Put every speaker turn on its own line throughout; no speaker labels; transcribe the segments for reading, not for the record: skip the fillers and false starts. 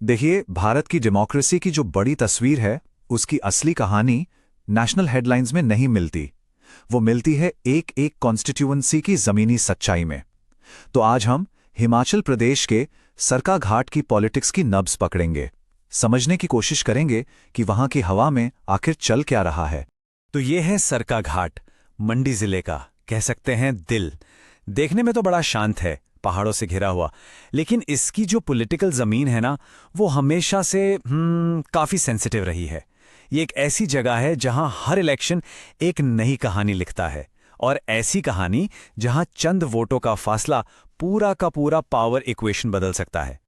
देखिए, भारत की डेमोक्रेसी की जो बड़ी तस्वीर है, उसकी असली कहानी नेशनल हेडलाइंस में नहीं मिलती। वो मिलती है एक एक कॉन्स्टिट्यूएंसी की जमीनी सच्चाई में। तो आज हम हिमाचल प्रदेश के सरकाघाट की पॉलिटिक्स की नब्ज पकड़ेंगे, समझने की कोशिश करेंगे कि वहां की हवा में आखिर चल क्या रहा है।
तो ये है सरकाघाट, मंडी जिले का, कह सकते हैं दिल। देखने में तो बड़ा शांत है, पहाड़ों से घिरा हुआ, लेकिन इसकी जो पॉलिटिकल जमीन है ना, वो हमेशा से काफी सेंसिटिव रही है। ये एक ऐसी जगह है जहां हर इलेक्शन एक नई कहानी लिखता है, और ऐसी कहानी जहां चंद वोटों का फासला पूरा का पूरा पावर इक्वेशन बदल सकता है।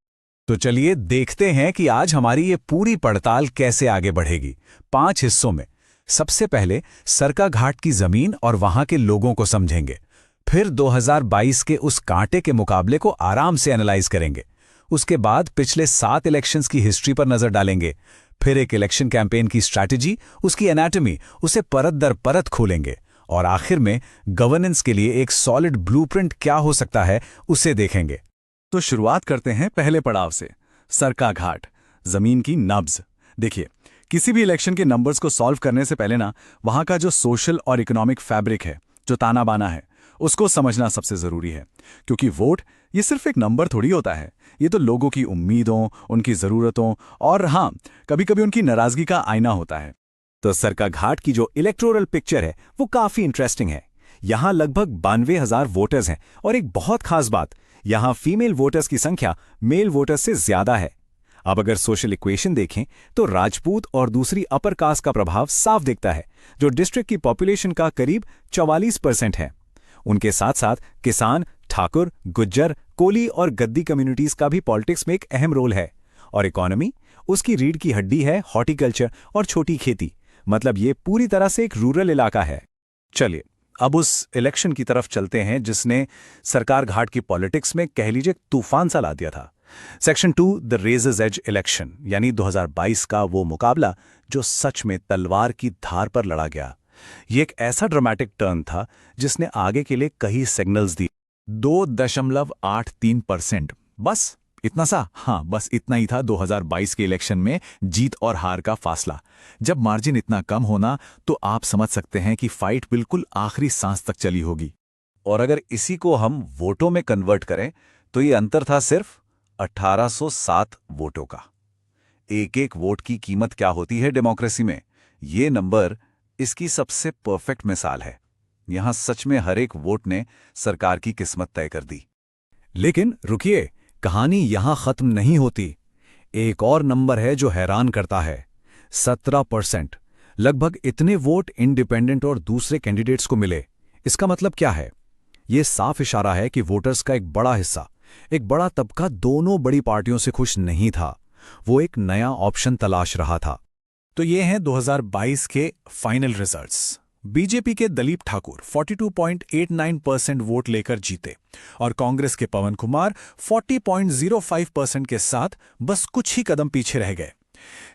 तो चलिए देखते हैं कि आज हमारी ये पूरी पड़ताल कैसे आगे बढ़ेगी। 5 हिस्सों में। सबसे पहले सरकाघाट की जमीन और वहां के लोगों को समझेंगे। फिर 2022 के उस कांटे के मुकाबले को आराम से एनालाइज करेंगे। उसके बाद पिछले 7 इलेक्शंस की हिस्ट्री पर नजर डालेंगे। फिर एक इलेक्शन कैंपेन की स्ट्रैटेजी, उसकी एनाटॉमी, उसे परत दर परत खोलेंगे। और आखिर में गवर्नेंस के लिए एक सॉलिड ब्लूप्रिंट क्या हो सकता है, उसे देखेंगे।
तो शुरुआत करते हैं पहले पड़ाव से, सरकाघाट, जमीन की नब्ज। देखिए, किसी भी इलेक्शन के नंबर्स को सॉल्व करने से पहले ना, वहां का जो सोशल और इकोनॉमिक फैब्रिक है, जो ताना बाना है, उसको समझना सबसे जरूरी है। क्योंकि वोट ये सिर्फ एक नंबर थोड़ी होता है, ये तो लोगों की उम्मीदों, उनकी जरूरतों और हाँ, कभी कभी उनकी नाराजगी का आईना होता है।
तो सरकाघाट की जो इलेक्टोरल पिक्चर है वो काफी इंटरेस्टिंग है। यहां लगभग 92,000 वोटर्स हैं, और एक बहुत खास बात, यहां फीमेल वोटर्स की संख्या मेल वोटर्स से ज्यादा है। अब अगर सोशल इक्वेशन देखें तो राजपूत और दूसरी अपर कास्ट का प्रभाव साफ दिखता है, जो डिस्ट्रिक्ट की पॉपुलेशन का करीब 44% है। उनके साथ साथ किसान, ठाकुर, गुज्जर, कोली और गद्दी कम्युनिटीज का भी पॉलिटिक्स में एक अहम रोल है। और इकोनॉमी, उसकी रीढ़ की हड्डी है हॉर्टिकल्चर और छोटी खेती। मतलब ये पूरी तरह से एक रूरल इलाका है।
चलिए अब उस इलेक्शन की तरफ चलते हैं जिसने सरकाघाट की पॉलिटिक्स में कह लीजिए तूफान सा ला दिया था। Section 2 the razor's edge election, यानी 2022 का वो मुकाबला जो सच में तलवार की धार पर लड़ा गया। ये एक ऐसा ड्रामेटिक टर्न था जिसने आगे के लिए कई सिग्नल्स दी।
2.83%, बस इतना सा। हाँ, बस इतना ही था 2022 के इलेक्शन में जीत और हार का फासला। जब मार्जिन इतना कम होना, तो आप समझ सकते हैं कि फाइट बिल्कुल आखिरी सांस तक चली होगी।
और अगर इसी को हम वोटों में कन्वर्ट करें तो ये अंतर था सिर्फ 1807 वोटों का। एक एक वोट की कीमत क्या होती है डेमोक्रेसी में, ये नंबर इसकी सबसे परफेक्ट मिसाल है। यहां सच में हर एक वोट ने सरकार की किस्मत तय कर दी।
लेकिन रुकिए, कहानी यहां खत्म नहीं होती। एक और नंबर है जो हैरान करता है, 17%। लगभग इतने वोट इंडिपेंडेंट और दूसरे कैंडिडेट्स को मिले। इसका मतलब क्या है? यह साफ इशारा है कि वोटर्स का एक बड़ा हिस्सा, एक बड़ा तबका दोनों बड़ी पार्टियों से खुश नहीं था। वो एक नया ऑप्शन तलाश रहा था।
तो ये हैं 2022 के फाइनल रिजल्ट्स। बीजेपी के दलीप ठाकुर 42.89% वोट लेकर जीते, और कांग्रेस के पवन कुमार 40.05% के साथ बस कुछ ही कदम पीछे रह गए।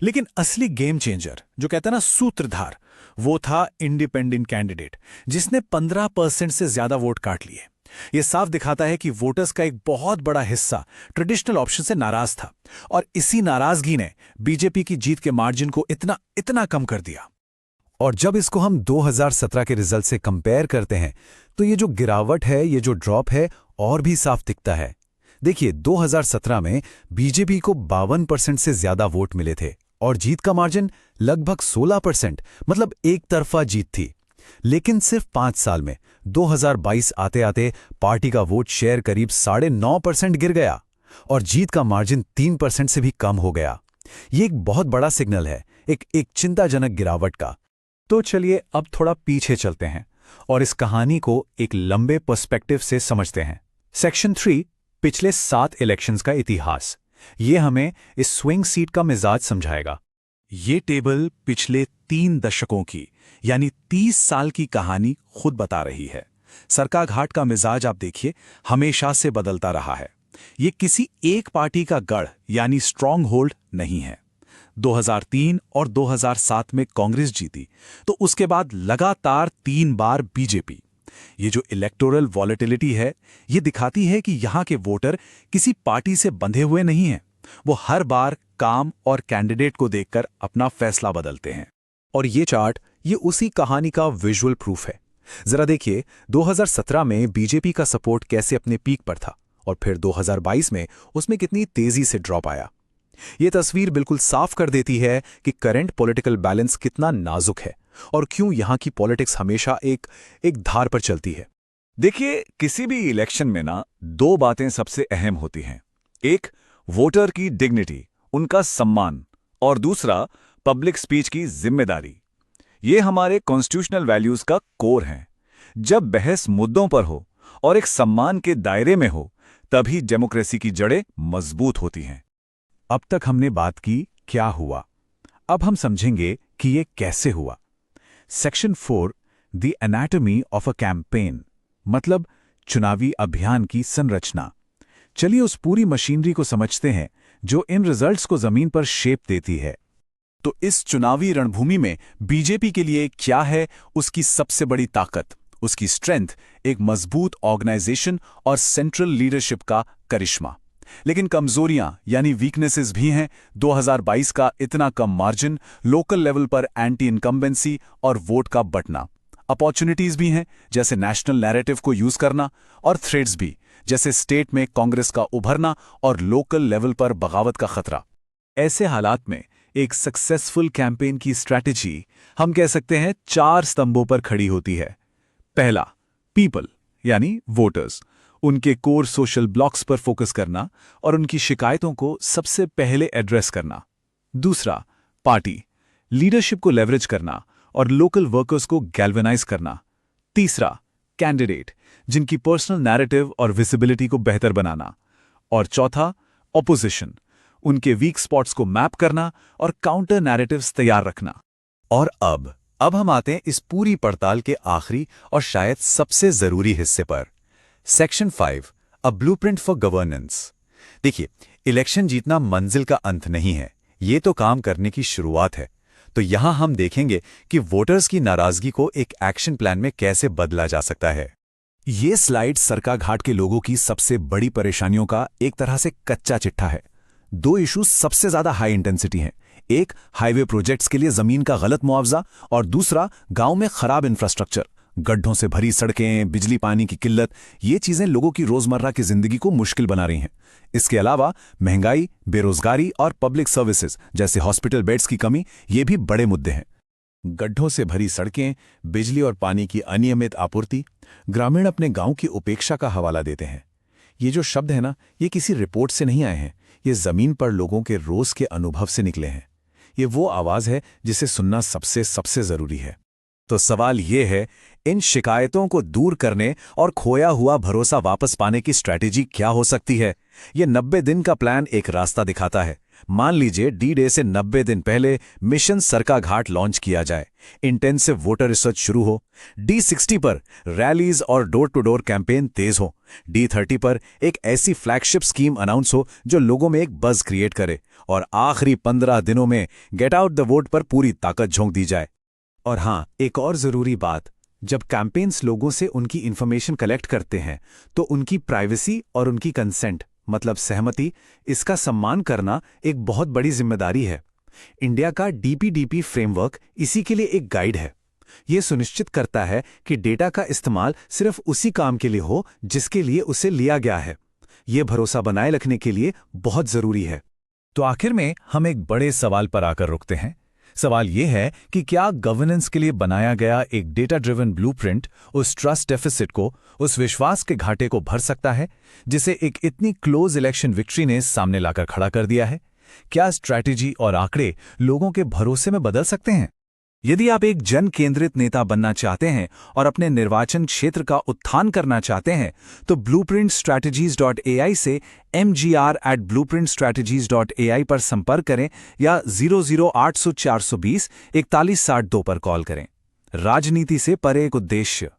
लेकिन असली गेम चेंजर, जो कहते हैं ना सूत्रधार, वो था इंडिपेंडेंट कैंडिडेट, जिसने 15% से ज्यादा वोट काट लिए। यह साफ दिखाता है कि वोटर्स का एक बहुत बड़ा हिस्सा ट्रेडिशनल ऑप्शन से नाराज था, और इसी नाराजगी ने बीजेपी की जीत के मार्जिन को इतना कम कर दिया।
और जब इसको हम 2017 के रिजल्ट से कंपेयर करते हैं, तो ये जो गिरावट है, ये जो ड्रॉप है, और भी साफ दिखता है। देखिए, 2017 में बीजेपी को 52% से ज्यादा वोट मिले थे, और जीत का मार्जिन लगभग 16%, मतलब एक तरफा जीत थी। लेकिन सिर्फ 5 साल में 2022 आते आते पार्टी का वोट शेयर करीब 9.5% गिर गया, और जीत का मार्जिन 3% से भी कम हो गया। ये एक बहुत बड़ा सिग्नल है, एक चिंताजनक गिरावट का।
तो चलिए अब थोड़ा पीछे चलते हैं और इस कहानी को एक लंबे पर्सपेक्टिव से समझते हैं। सेक्शन 3 पिछले 7 इलेक्शंस का इतिहास, ये हमें इस स्विंग सीट का मिजाज समझाएगा।
ये टेबल पिछले 3 दशकों की, यानी 30 साल की कहानी खुद बता रही है। सरकाघाट का मिजाज आप देखिए, हमेशा से बदलता रहा है। ये किसी एक पार्टी का गढ़ यानी स्ट्रॉन्ग होल्ड नहीं है। 2003 और 2007 में कांग्रेस जीती, तो उसके बाद लगातार 3 बार बीजेपी। ये जो इलेक्टोरल वॉलेटिलिटी है, ये दिखाती है कि यहां के वोटर किसी पार्टी से बंधे हुए नहीं हैं, वो हर बार काम और कैंडिडेट को देखकर अपना फैसला बदलते हैं।
और ये चार्ट ये उसी कहानी का विजुअल प्रूफ है। जरा देखिए 2017 में बीजेपी का सपोर्ट कैसे अपने पीक पर था और फिर 2022 में उसमें कितनी तेजी से ड्रॉप आया। ये तस्वीर बिल्कुल साफ कर देती है कि करंट पॉलिटिकल बैलेंस कितना नाजुक है और क्यों यहां की पॉलिटिक्स हमेशा एक धार पर चलती है।
देखिए, किसी भी इलेक्शन में ना दो बातें सबसे अहम होती हैं। एक, वोटर की डिग्निटी, उनका सम्मान, और दूसरा, पब्लिक स्पीच की जिम्मेदारी। ये हमारे कॉन्स्टिट्यूशनल वैल्यूज का कोर है। जब बहस मुद्दों पर हो और एक सम्मान के दायरे में हो, तभी डेमोक्रेसी की जड़ें मजबूत होती हैं।
अब तक हमने बात की क्या हुआ, अब हम समझेंगे कि ये कैसे हुआ। Section 4, the anatomy of a campaign, मतलब चुनावी अभियान की संरचना। चलिए उस पूरी मशीनरी को समझते हैं जो इन रिजल्ट्स को जमीन पर शेप देती है। तो इस चुनावी रणभूमि में बीजेपी के लिए क्या है उसकी सबसे बड़ी ताकत, उसकी स्ट्रेंथ, एक मजबूत ऑर्गेनाइजेशन और सेंट्रल लीडरशिप का करिश्मा। लेकिन कमजोरियां यानी वीकनेसेस भी हैं। 2022 का इतना कम मार्जिन, लोकल लेवल पर एंटी इनकम्बेंसी और वोट का बंटना। अपॉर्चुनिटीज भी हैं, जैसे नेशनल नैरेटिव को यूज करना, और थ्रेट्स भी, जैसे स्टेट में कांग्रेस का उभरना और लोकल लेवल पर बगावत का खतरा। ऐसे हालात में एक सक्सेसफुल कैंपेन की स्ट्रैटेजी हम कह सकते हैं 4 स्तंभों पर खड़ी होती है। पहला, पीपल यानी वोटर्स, उनके कोर सोशल ब्लॉक्स पर फोकस करना और उनकी शिकायतों को सबसे पहले एड्रेस करना। दूसरा, पार्टी, लीडरशिप को लेवरेज करना और लोकल वर्कर्स को गैल्वेनाइज करना। तीसरा, कैंडिडेट, जिनकी पर्सनल नैरेटिव और विजिबिलिटी को बेहतर बनाना। और चौथा, ऑपोजिशन, उनके वीक स्पॉट्स को मैप करना और काउंटर नैरेटिव्स तैयार रखना। और अब हम आते हैं इस पूरी पड़ताल के आखिरी और शायद सबसे जरूरी हिस्से पर, section 5, a blueprint for governance. देखिए, इलेक्शन जीतना मंजिल का अंत नहीं है, ये तो काम करने की शुरुआत है। तो यहां हम देखेंगे कि वोटर्स की नाराजगी को एक एक्शन प्लान में कैसे बदला जा सकता है। ये स्लाइड सरकाघाट के लोगों की सबसे बड़ी परेशानियों का एक तरह से कच्चा चिट्ठा है। 2 इश्यूज सबसे ज्यादा हाई इंटेंसिटी हैं। एक, हाईवे प्रोजेक्ट्स के लिए जमीन का गलत मुआवजा, और दूसरा, गांव में खराब इंफ्रास्ट्रक्चर, गड्ढों से भरी सड़कें, बिजली पानी की किल्लत। ये चीजें लोगों की रोजमर्रा की जिंदगी को मुश्किल बना रही हैं। इसके अलावा महंगाई, बेरोजगारी और पब्लिक सर्विसेज जैसे हॉस्पिटल बेड्स की कमी, ये भी बड़े मुद्दे हैं। गड्ढों से भरी सड़कें, बिजली और पानी की अनियमित आपूर्ति, ग्रामीण अपने गांव की उपेक्षा का हवाला देते हैं। ये जो शब्द है ना, ये किसी रिपोर्ट से नहीं आए हैं, ये जमीन पर लोगों के रोज के अनुभव से निकले हैं। ये वो आवाज है जिसे सुनना सबसे जरूरी है। तो सवाल ये है, इन शिकायतों को दूर करने और खोया हुआ भरोसा वापस पाने की स्ट्रैटेजी क्या हो सकती है? ये 90 दिन का प्लान एक रास्ता दिखाता है। मान लीजिए D-Day से 90 दिन पहले मिशन सरकाघाट लॉन्च किया जाए, इंटेंसिव वोटर रिसर्च शुरू हो, D60 पर रैलीज और डोर टू डोर कैंपेन तेज हो, D30 पर एक ऐसी फ्लैगशिप स्कीम अनाउंस हो जो लोगों में एक बज क्रिएट करे, और आखिरी 15 दिनों में गेट आउट द वोट पर पूरी ताकत झोंक दी जाए। और हां, एक और जरूरी बात, जब कैंपेन्स लोगों से उनकी इंफॉर्मेशन कलेक्ट करते हैं तो उनकी प्राइवेसी और उनकी कंसेंट मतलब सहमति, इसका सम्मान करना एक बहुत बड़ी जिम्मेदारी है। इंडिया का DPDP फ्रेमवर्क इसी के लिए एक गाइड है। यह सुनिश्चित करता है कि डेटा का इस्तेमाल सिर्फ उसी काम के लिए हो जिसके लिए उसे लिया गया है। यह भरोसा बनाए रखने के लिए बहुत जरूरी है। तो आखिर में हम एक बड़े सवाल पर आकर रुकते हैं। सवाल यह है कि क्या गवर्नेंस के लिए बनाया गया एक डेटा ड्रिवन ब्लूप्रिंट उस ट्रस्ट डेफिसिट को, उस विश्वास के घाटे को भर सकता है जिसे एक इतनी क्लोज इलेक्शन विक्ट्री ने सामने लाकर खड़ा कर दिया है? क्या स्ट्रैटेजी और आंकड़े लोगों के भरोसे में बदल सकते हैं? यदि आप एक जन केंद्रित नेता बनना चाहते हैं और अपने निर्वाचन क्षेत्र का उत्थान करना चाहते हैं, तो blueprintstrategies.ai से mgr@blueprintstrategies.ai पर संपर्क करें या 00800 420 4162 पर कॉल करें। राजनीति से परे एक उद्देश्य।